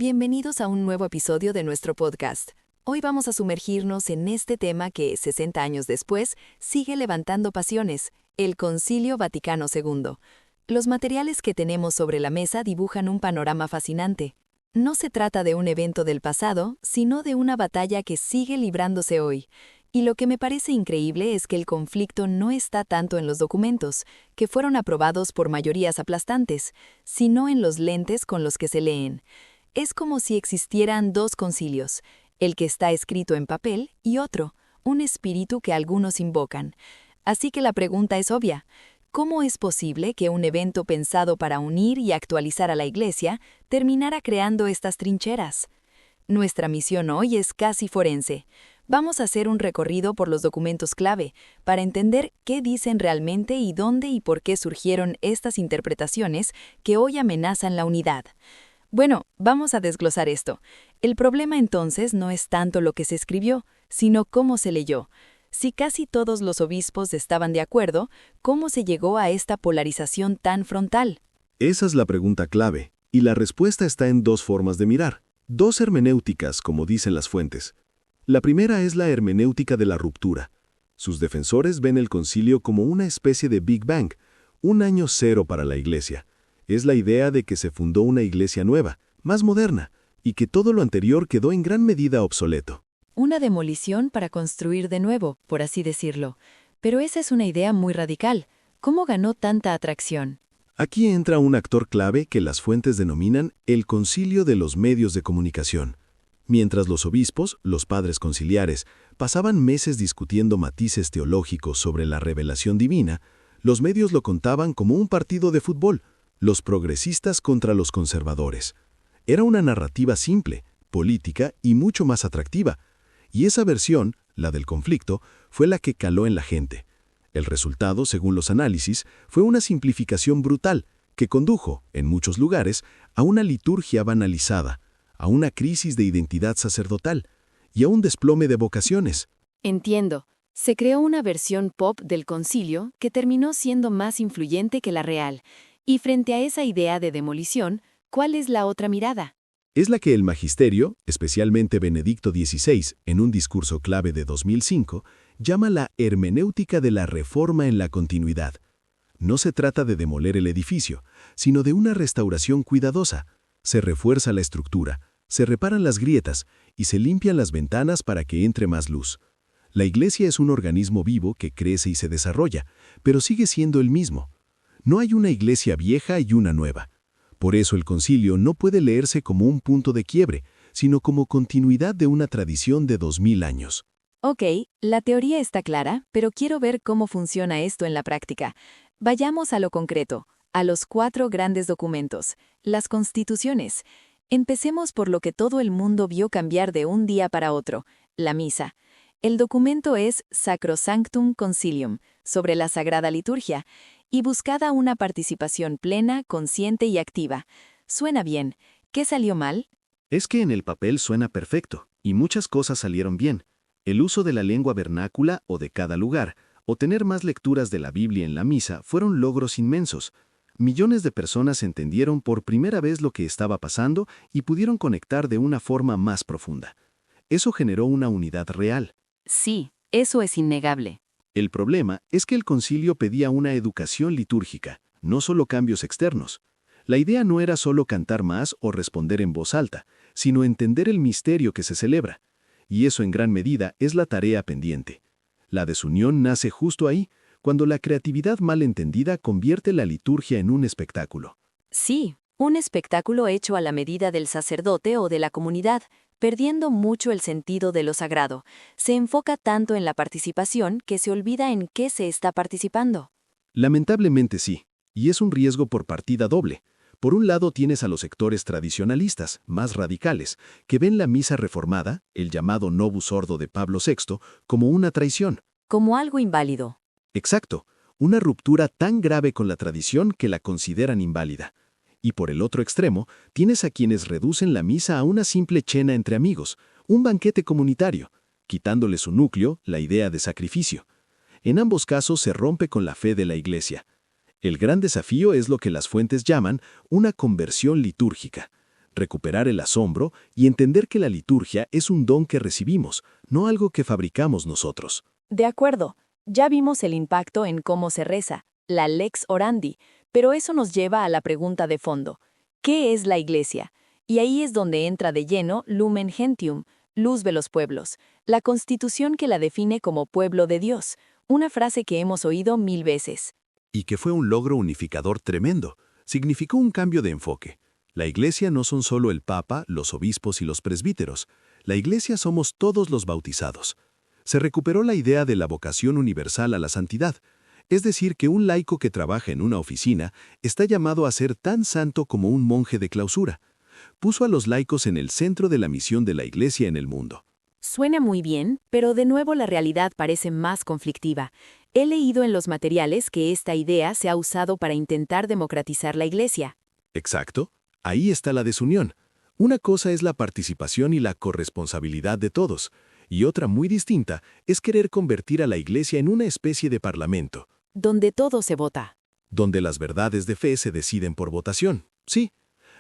Bienvenidos a un nuevo episodio de nuestro podcast. Hoy vamos a sumergirnos en este tema que, 60 años después, sigue levantando pasiones, el Concilio Vaticano II. Los materiales que tenemos sobre la mesa dibujan un panorama fascinante. No se trata de un evento del pasado, sino de una batalla que sigue librándose hoy. Y lo que me parece increíble es que el conflicto no está tanto en los documentos, que fueron aprobados por mayorías aplastantes, sino en los lentes con los que se leen. Es como si existieran dos concilios, el que está escrito en papel y otro, un espíritu que algunos invocan. Así que la pregunta es obvia. ¿Cómo es posible que un evento pensado para unir y actualizar a la Iglesia terminara creando estas trincheras? Nuestra misión hoy es casi forense. Vamos a hacer un recorrido por los documentos clave para entender qué dicen realmente y dónde y por qué surgieron estas interpretaciones que hoy amenazan la unidad. Bueno, vamos a desglosar esto. El problema entonces no es tanto lo que se escribió, sino cómo se leyó. Si casi todos los obispos estaban de acuerdo, ¿cómo se llegó a esta polarización tan frontal? Esa es la pregunta clave, y la respuesta está en dos formas de mirar, dos hermenéuticas, como dicen las fuentes. La primera es la hermenéutica de la ruptura. Sus defensores ven el concilio como una especie de Big Bang, un año cero para la Iglesia. Es la idea de que se fundó una iglesia nueva, más moderna, y que todo lo anterior quedó en gran medida obsoleto. Una demolición para construir de nuevo, por así decirlo. Pero esa es una idea muy radical. ¿Cómo ganó tanta atracción? Aquí entra un actor clave que las fuentes denominan el concilio de los medios de comunicación. Mientras los obispos, los padres conciliares, pasaban meses discutiendo matices teológicos sobre la revelación divina, los medios lo contaban como un partido de fútbol, los progresistas contra los conservadores. Era una narrativa simple, política y mucho más atractiva. Y esa versión, la del conflicto, fue la que caló en la gente. El resultado, según los análisis, fue una simplificación brutal que condujo, en muchos lugares, a una liturgia banalizada, a una crisis de identidad sacerdotal y a un desplome de vocaciones. Entiendo. Se creó una versión pop del concilio que terminó siendo más influyente que la real. Y frente a esa idea de demolición, ¿cuál es la otra mirada? Es la que el magisterio, especialmente Benedicto XVI, en un discurso clave de 2005, llama la hermenéutica de la reforma en la continuidad. No se trata de demoler el edificio, sino de una restauración cuidadosa. Se refuerza la estructura, se reparan las grietas y se limpian las ventanas para que entre más luz. La Iglesia es un organismo vivo que crece y se desarrolla, pero sigue siendo el mismo. No hay una iglesia vieja y una nueva. Por eso el concilio no puede leerse como un punto de quiebre, sino como continuidad de una tradición de 2000 años. Ok, la teoría está clara, pero quiero ver cómo funciona esto en la práctica. Vayamos a lo concreto, a los 4 grandes documentos, las constituciones. Empecemos por lo que todo el mundo vio cambiar de un día para otro, la misa. El documento es Sacrosanctum Concilium, sobre la Sagrada Liturgia, y buscada una participación plena, consciente y activa. Suena bien. ¿Qué salió mal? Es que en el papel suena perfecto, y muchas cosas salieron bien. El uso de la lengua vernácula o de cada lugar, o tener más lecturas de la Biblia en la misa fueron logros inmensos. Millones de personas entendieron por primera vez lo que estaba pasando y pudieron conectar de una forma más profunda. Eso generó una unidad real. Sí, eso es innegable. El problema es que el concilio pedía una educación litúrgica, no solo cambios externos. La idea no era solo cantar más o responder en voz alta, sino entender el misterio que se celebra. Y eso en gran medida es la tarea pendiente. La desunión nace justo ahí, cuando la creatividad mal entendida convierte la liturgia en un espectáculo. Sí, un espectáculo hecho a la medida del sacerdote o de la comunidad, perdiendo mucho el sentido de lo sagrado. Se enfoca tanto en la participación que se olvida en qué se está participando. Lamentablemente sí, y es un riesgo por partida doble. Por un lado tienes a los sectores tradicionalistas, más radicales, que ven la misa reformada, el llamado Novus Ordo de Pablo VI, como una traición. Como algo inválido. Exacto, una ruptura tan grave con la tradición que la consideran inválida. Y por el otro extremo, tienes a quienes reducen la misa a una simple cena entre amigos, un banquete comunitario, quitándole su núcleo, la idea de sacrificio. En ambos casos se rompe con la fe de la Iglesia. El gran desafío es lo que las fuentes llaman una conversión litúrgica, recuperar el asombro y entender que la liturgia es un don que recibimos, no algo que fabricamos nosotros. De acuerdo, ya vimos el impacto en cómo se reza, la lex orandi, pero eso nos lleva a la pregunta de fondo. ¿Qué es la Iglesia? Y ahí es donde entra de lleno Lumen Gentium, luz de los pueblos, la constitución que la define como pueblo de Dios, una frase que hemos oído 1000 veces. Y que fue un logro unificador tremendo. Significó un cambio de enfoque. La Iglesia no son solo el Papa, los obispos y los presbíteros. La Iglesia somos todos los bautizados. Se recuperó la idea de la vocación universal a la santidad, es decir, que un laico que trabaja en una oficina está llamado a ser tan santo como un monje de clausura. Puso a los laicos en el centro de la misión de la Iglesia en el mundo. Suena muy bien, pero de nuevo la realidad parece más conflictiva. He leído en los materiales que esta idea se ha usado para intentar democratizar la Iglesia. Exacto. Ahí está la desunión. Una cosa es la participación y la corresponsabilidad de todos, y otra muy distinta es querer convertir a la Iglesia en una especie de parlamento, Donde todo se vota. donde las verdades de fe se deciden por votación. Sí,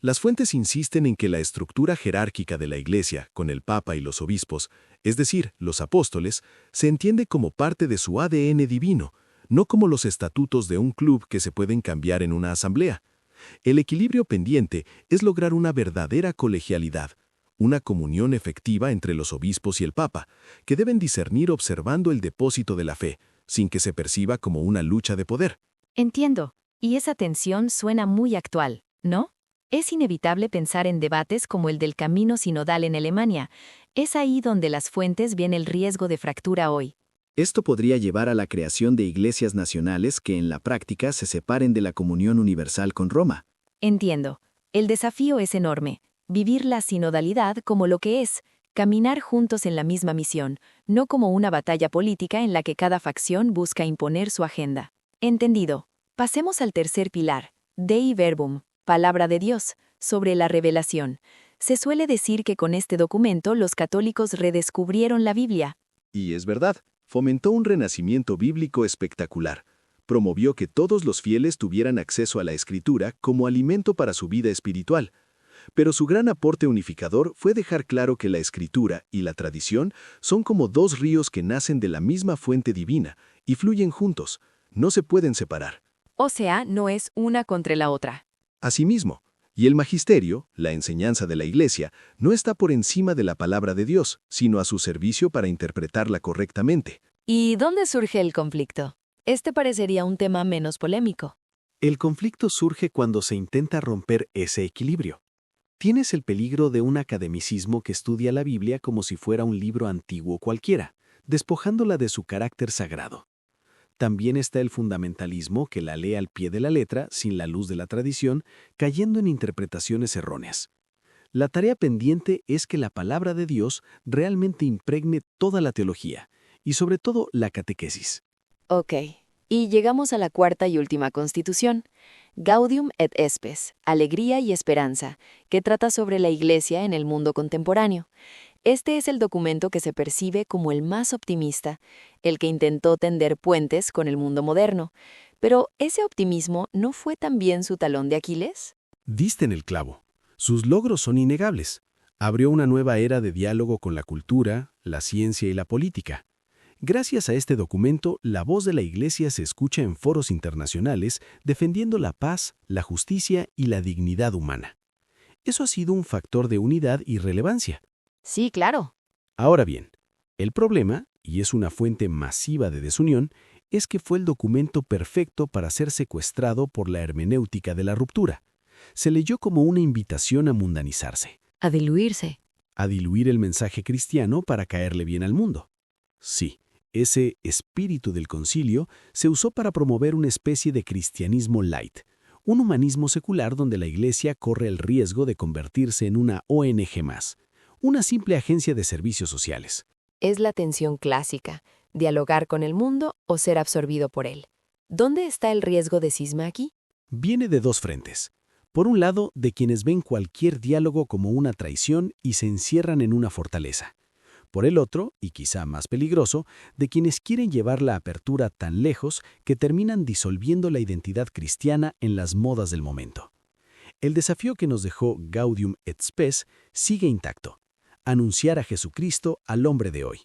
las fuentes insisten en que la estructura jerárquica de la Iglesia, con el Papa y los obispos, es decir, los apóstoles, se entiende como parte de su ADN divino, no como los estatutos de un club que se pueden cambiar en una asamblea. El equilibrio pendiente es lograr una verdadera colegialidad, una comunión efectiva entre los obispos y el Papa, que deben discernir observando el depósito de la fe, sin que se perciba como una lucha de poder. Entiendo. Y esa tensión suena muy actual, ¿no? Es inevitable pensar en debates como el del camino sinodal en Alemania. Es ahí donde las fuentes ven el riesgo de fractura hoy. Esto podría llevar a la creación de iglesias nacionales que en la práctica se separen de la comunión universal con Roma. Entiendo. El desafío es enorme. Vivir la sinodalidad como lo que es, caminar juntos en la misma misión, no como una batalla política en la que cada facción busca imponer su agenda. Entendido. Pasemos al tercer pilar, Dei Verbum, palabra de Dios, sobre la revelación. Se suele decir que con este documento los católicos redescubrieron la Biblia. Y es verdad, fomentó un renacimiento bíblico espectacular. Promovió que todos los fieles tuvieran acceso a la Escritura como alimento para su vida espiritual. Pero su gran aporte unificador fue dejar claro que la Escritura y la tradición son como dos ríos que nacen de la misma fuente divina y fluyen juntos, no se pueden separar. O sea, no es una contra la otra. Asimismo, y el magisterio, la enseñanza de la Iglesia, no está por encima de la palabra de Dios, sino a su servicio para interpretarla correctamente. ¿Y dónde surge el conflicto? Este parecería un tema menos polémico. El conflicto surge cuando se intenta romper ese equilibrio. Tienes el peligro de un academicismo que estudia la Biblia como si fuera un libro antiguo cualquiera, despojándola de su carácter sagrado. También está el fundamentalismo que la lee al pie de la letra, sin la luz de la tradición, cayendo en interpretaciones erróneas. La tarea pendiente es que la palabra de Dios realmente impregne toda la teología, y sobre todo la catequesis. Ok. Y llegamos a la cuarta y última constitución, Gaudium et Spes, Alegría y Esperanza, que trata sobre la Iglesia en el mundo contemporáneo. Este es el documento que se percibe como el más optimista, el que intentó tender puentes con el mundo moderno. Pero ¿ese optimismo no fue también su talón de Aquiles? Diste en el clavo. Sus logros son innegables. Abrió una nueva era de diálogo con la cultura, la ciencia y la política. Gracias a este documento, la voz de la Iglesia se escucha en foros internacionales defendiendo la paz, la justicia y la dignidad humana. Eso ha sido un factor de unidad y relevancia. Sí, claro. Ahora bien, el problema, y es una fuente masiva de desunión, es que fue el documento perfecto para ser secuestrado por la hermenéutica de la ruptura. Se leyó como una invitación a mundanizarse, A diluirse. a diluir el mensaje cristiano para caerle bien al mundo. Sí, ese espíritu del concilio se usó para promover una especie de cristianismo light, un humanismo secular donde la Iglesia corre el riesgo de convertirse en una ONG más, una simple agencia de servicios sociales. Es la tensión clásica, dialogar con el mundo o ser absorbido por él. ¿Dónde está el riesgo de cisma aquí? Viene de dos frentes. Por un lado, de quienes ven cualquier diálogo como una traición y se encierran en una fortaleza. Por el otro, y quizá más peligroso, de quienes quieren llevar la apertura tan lejos que terminan disolviendo la identidad cristiana en las modas del momento. El desafío que nos dejó Gaudium et Spes sigue intacto: anunciar a Jesucristo al hombre de hoy.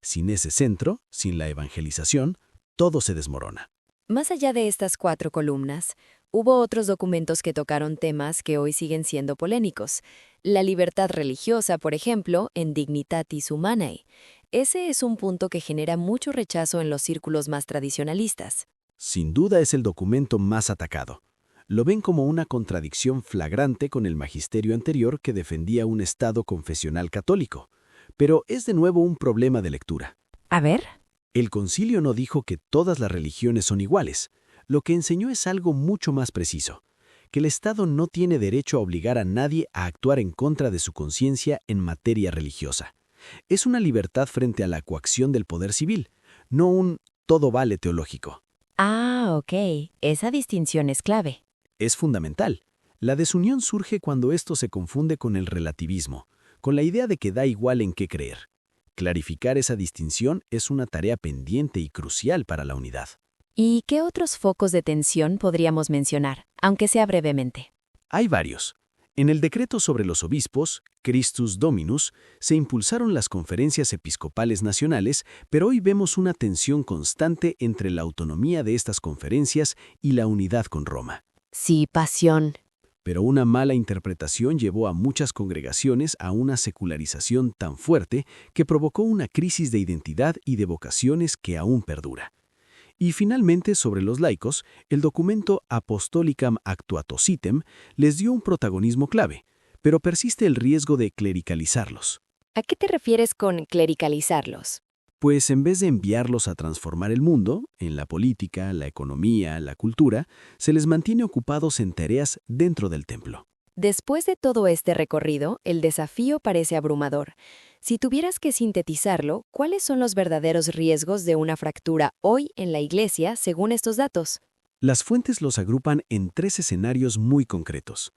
Sin ese centro, sin la evangelización, todo se desmorona. Más allá de estas 4 columnas, hubo otros documentos que tocaron temas que hoy siguen siendo polémicos. La libertad religiosa, por ejemplo, en Dignitatis Humanae. Ese es un punto que genera mucho rechazo en los círculos más tradicionalistas. Sin duda es el documento más atacado. Lo ven como una contradicción flagrante con el magisterio anterior que defendía un Estado confesional católico. Pero es de nuevo un problema de lectura. A ver. El concilio no dijo que todas las religiones son iguales. Lo que enseñó es algo mucho más preciso: que el Estado no tiene derecho a obligar a nadie a actuar en contra de su conciencia en materia religiosa. Es una libertad frente a la coacción del poder civil, no un todo vale teológico. Ah, ok. Esa distinción es clave. Es fundamental. La desunión surge cuando esto se confunde con el relativismo, con la idea de que da igual en qué creer. Clarificar esa distinción es una tarea pendiente y crucial para la unidad. ¿Y qué otros focos de tensión podríamos mencionar, aunque sea brevemente? Hay varios. En el decreto sobre los obispos, Christus Dominus, se impulsaron las conferencias episcopales nacionales, pero hoy vemos una tensión constante entre la autonomía de estas conferencias y la unidad con Roma. Sí, pasión. Pero una mala interpretación llevó a muchas congregaciones a una secularización tan fuerte que provocó una crisis de identidad y de vocaciones que aún perdura. Y finalmente, sobre los laicos, el documento Apostolicam Actuatositem les dio un protagonismo clave, pero persiste el riesgo de clericalizarlos. ¿A qué te refieres con clericalizarlos? Pues en vez de enviarlos a transformar el mundo, en la política, la economía, la cultura, se les mantiene ocupados en tareas dentro del templo. Después de todo este recorrido, el desafío parece abrumador. Si tuvieras que sintetizarlo, ¿cuáles son los verdaderos riesgos de una fractura hoy en la Iglesia según estos datos? Las fuentes los agrupan en 3 escenarios muy concretos.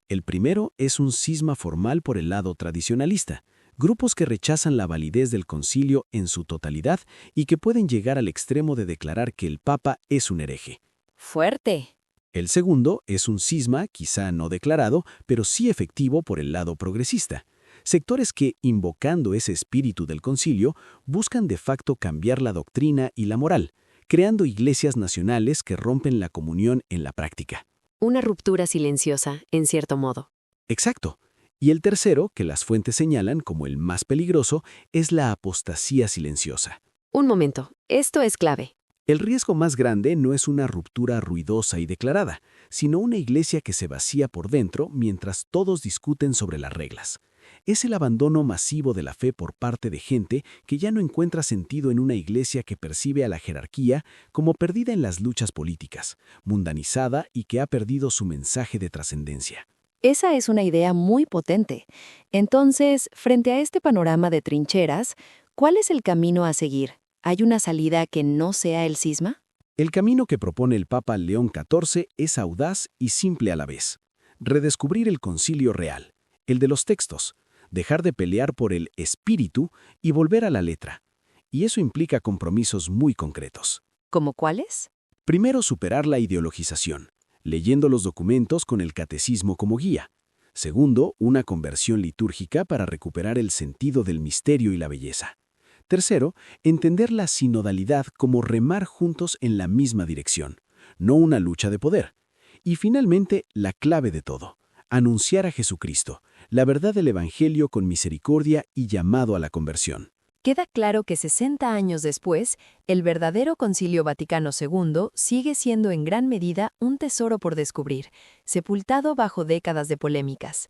El primero es un cisma formal por el lado tradicionalista, grupos que rechazan la validez del concilio en su totalidad y que pueden llegar al extremo de declarar que el Papa es un hereje. Fuerte. El segundo es un cisma, quizá no declarado, pero sí efectivo por el lado progresista. Sectores que, invocando ese espíritu del concilio, buscan de facto cambiar la doctrina y la moral, creando iglesias nacionales que rompen la comunión en la práctica. Una ruptura silenciosa, en cierto modo. Exacto. Y el tercero, que las fuentes señalan como el más peligroso, es la apostasía silenciosa. Un momento, esto es clave. El riesgo más grande no es una ruptura ruidosa y declarada, sino una iglesia que se vacía por dentro mientras todos discuten sobre las reglas. Es el abandono masivo de la fe por parte de gente que ya no encuentra sentido en una iglesia que percibe a la jerarquía como perdida en las luchas políticas, mundanizada y que ha perdido su mensaje de trascendencia. Esa es una idea muy potente. Entonces, frente a este panorama de trincheras, ¿cuál es el camino a seguir? ¿Hay una salida que no sea el cisma? El camino que propone el Papa León XIV es audaz y simple a la vez. Redescubrir el concilio real, el de los textos, dejar de pelear por el espíritu y volver a la letra. Y eso implica compromisos muy concretos. ¿Cómo cuáles? Primero, superar la ideologización, leyendo los documentos con el catecismo como guía. Segundo, una conversión litúrgica para recuperar el sentido del misterio y la belleza. Tercero, entender la sinodalidad como remar juntos en la misma dirección, no una lucha de poder. Y finalmente, la clave de todo, anunciar a Jesucristo, la verdad del Evangelio con misericordia y llamado a la conversión. Queda claro que 60 años después, el verdadero Concilio Vaticano II sigue siendo en gran medida un tesoro por descubrir, sepultado bajo décadas de polémicas.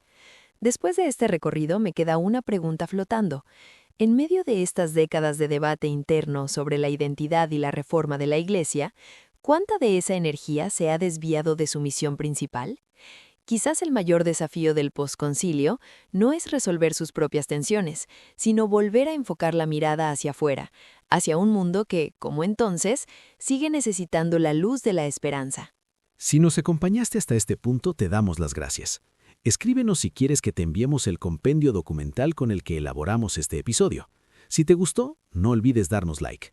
Después de este recorrido me queda una pregunta flotando. En medio de estas décadas de debate interno sobre la identidad y la reforma de la Iglesia, ¿cuánta de esa energía se ha desviado de su misión principal? Quizás el mayor desafío del posconcilio no es resolver sus propias tensiones, sino volver a enfocar la mirada hacia afuera, hacia un mundo que, como entonces, sigue necesitando la luz de la esperanza. Si nos acompañaste hasta este punto, te damos las gracias. Escríbenos si quieres que te enviemos el compendio documental con el que elaboramos este episodio. Si te gustó, no olvides darnos like.